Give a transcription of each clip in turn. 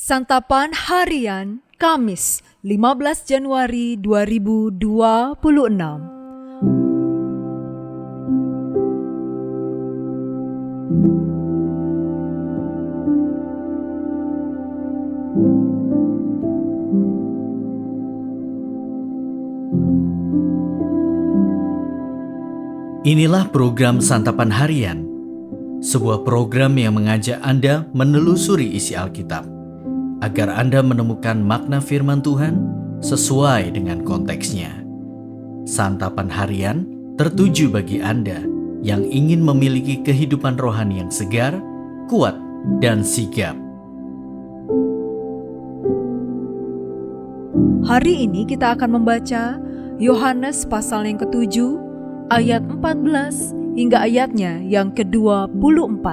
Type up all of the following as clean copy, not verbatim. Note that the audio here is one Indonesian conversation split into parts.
Santapan Harian Kamis 15 Januari 2026. Inilah program Santapan Harian, sebuah program yang mengajak Anda menelusuri isi Alkitab, agar Anda menemukan makna firman Tuhan sesuai dengan konteksnya. Santapan Harian tertuju bagi Anda yang ingin memiliki kehidupan rohani yang segar, kuat, dan sigap. Hari ini kita akan membaca Yohanes pasal yang ke-7 ayat 14 hingga ayatnya yang ke-24.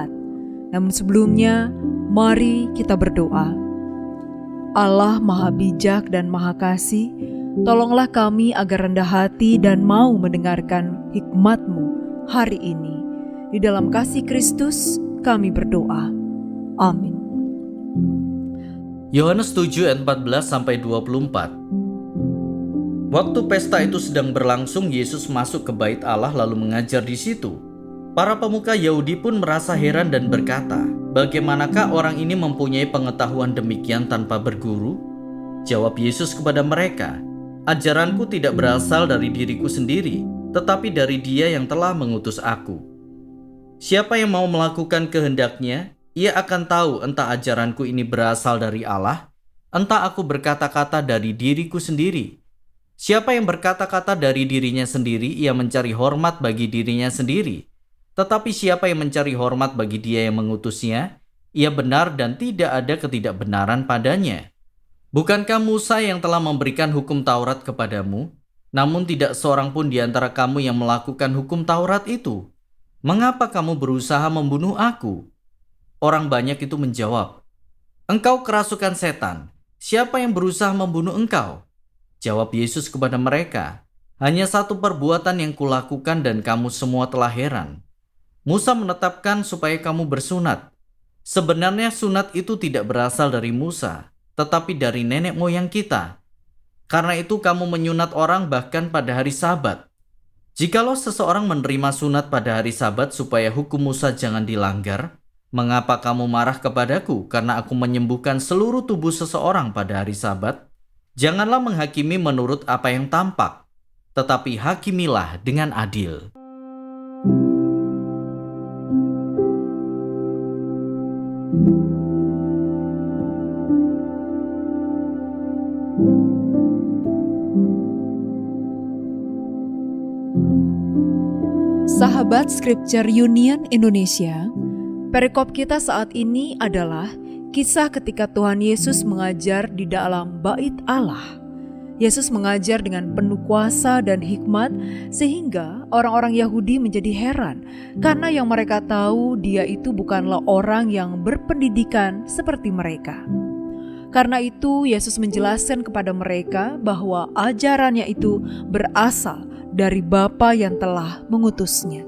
Namun sebelumnya, mari kita berdoa. Allah Maha Bijak dan Maha Kasih, tolonglah kami agar rendah hati dan mau mendengarkan hikmat-Mu hari ini. Di dalam kasih Kristus kami berdoa. Amin. Yohanes 7 ayat 14-24. Waktu pesta itu sedang berlangsung, Yesus masuk ke bait Allah lalu mengajar di situ. Para pemuka Yahudi pun merasa heran dan berkata, "Bagaimanakah orang ini mempunyai pengetahuan demikian tanpa berguru?" Jawab Yesus kepada mereka, "Ajaranku tidak berasal dari diriku sendiri, tetapi dari Dia yang telah mengutus aku. Siapa yang mau melakukan kehendaknya, ia akan tahu entah ajaranku ini berasal dari Allah, entah aku berkata-kata dari diriku sendiri. Siapa yang berkata-kata dari dirinya sendiri, ia mencari hormat bagi dirinya sendiri. Tetapi siapa yang mencari hormat bagi Dia yang mengutusnya, ia benar dan tidak ada ketidakbenaran padanya. Bukankah Musa yang telah memberikan hukum Taurat kepadamu? Namun tidak seorang pun di antara kamu yang melakukan hukum Taurat itu. Mengapa kamu berusaha membunuh aku?" Orang banyak itu menjawab, "Engkau kerasukan setan. Siapa yang berusaha membunuh engkau?" Jawab Yesus kepada mereka, "Hanya satu perbuatan yang kulakukan dan kamu semua telah heran. Musa menetapkan supaya kamu bersunat. Sebenarnya sunat itu tidak berasal dari Musa, tetapi dari nenek moyang kita. Karena itu kamu menyunat orang bahkan pada hari Sabat. Jikalau seseorang menerima sunat pada hari Sabat supaya hukum Musa jangan dilanggar, mengapa kamu marah kepadaku karena aku menyembuhkan seluruh tubuh seseorang pada hari Sabat? Janganlah menghakimi menurut apa yang tampak, tetapi hakimilah dengan adil." Sahabat Scripture Union Indonesia, perikop kita saat ini adalah kisah ketika Tuhan Yesus mengajar di dalam bait Allah. Yesus mengajar dengan penuh kuasa dan hikmat sehingga orang-orang Yahudi menjadi heran karena yang mereka tahu Dia itu bukanlah orang yang berpendidikan seperti mereka. Karena itu Yesus menjelaskan kepada mereka bahwa ajarannya itu berasal dari Bapa yang telah mengutusnya.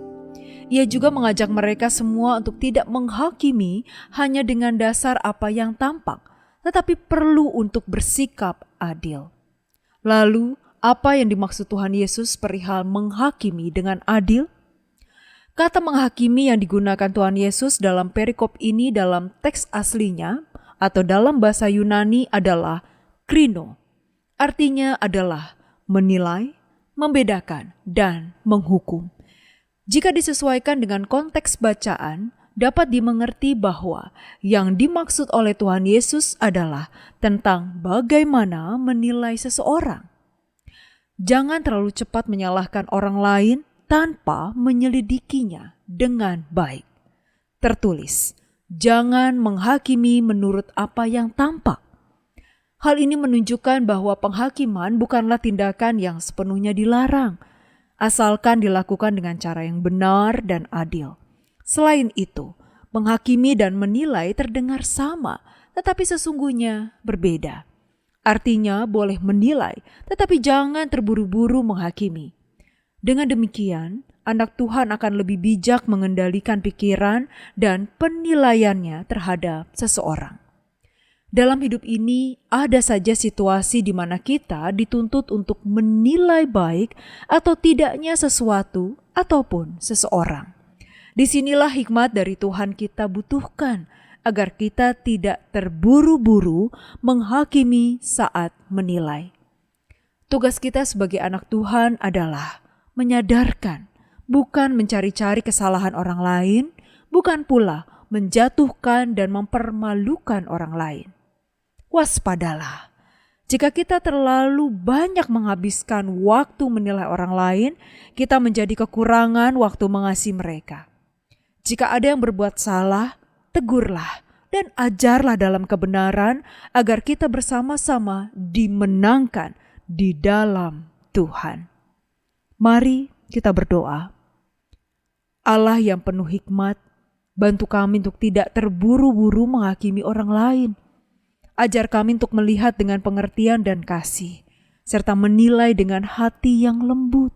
Ia juga mengajak mereka semua untuk tidak menghakimi hanya dengan dasar apa yang tampak, tetapi perlu untuk bersikap adil. Lalu, apa yang dimaksud Tuhan Yesus perihal menghakimi dengan adil? Kata menghakimi yang digunakan Tuhan Yesus dalam perikop ini dalam teks aslinya atau dalam bahasa Yunani adalah krino. Artinya adalah menilai, membedakan, dan menghukum. Jika disesuaikan dengan konteks bacaan, dapat dimengerti bahwa yang dimaksud oleh Tuhan Yesus adalah tentang bagaimana menilai seseorang. Jangan terlalu cepat menyalahkan orang lain tanpa menyelidikinya dengan baik. Tertulis, jangan menghakimi menurut apa yang tampak. Hal ini menunjukkan bahwa penghakiman bukanlah tindakan yang sepenuhnya dilarang, asalkan dilakukan dengan cara yang benar dan adil. Selain itu, menghakimi dan menilai terdengar sama, tetapi sesungguhnya berbeda. Artinya boleh menilai, tetapi jangan terburu-buru menghakimi. Dengan demikian, anak Tuhan akan lebih bijak mengendalikan pikiran dan penilaiannya terhadap seseorang. Dalam hidup ini, ada saja situasi di mana kita dituntut untuk menilai baik atau tidaknya sesuatu ataupun seseorang. Disinilah hikmat dari Tuhan kita butuhkan, agar kita tidak terburu-buru menghakimi saat menilai. Tugas kita sebagai anak Tuhan adalah menyadarkan, bukan mencari-cari kesalahan orang lain, bukan pula menjatuhkan dan mempermalukan orang lain. Waspadalah, jika kita terlalu banyak menghabiskan waktu menilai orang lain, kita menjadi kekurangan waktu mengasihi mereka. Jika ada yang berbuat salah, tegurlah dan ajarlah dalam kebenaran agar kita bersama-sama dimenangkan di dalam Tuhan. Mari kita berdoa. Allah yang penuh hikmat, bantu kami untuk tidak terburu-buru menghakimi orang lain. Ajar kami untuk melihat dengan pengertian dan kasih, serta menilai dengan hati yang lembut,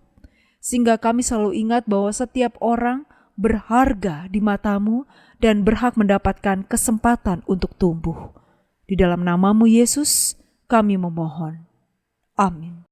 sehingga kami selalu ingat bahwa setiap orang berharga di mata-Mu dan berhak mendapatkan kesempatan untuk tumbuh. Di dalam nama-Mu Yesus, kami memohon. Amin.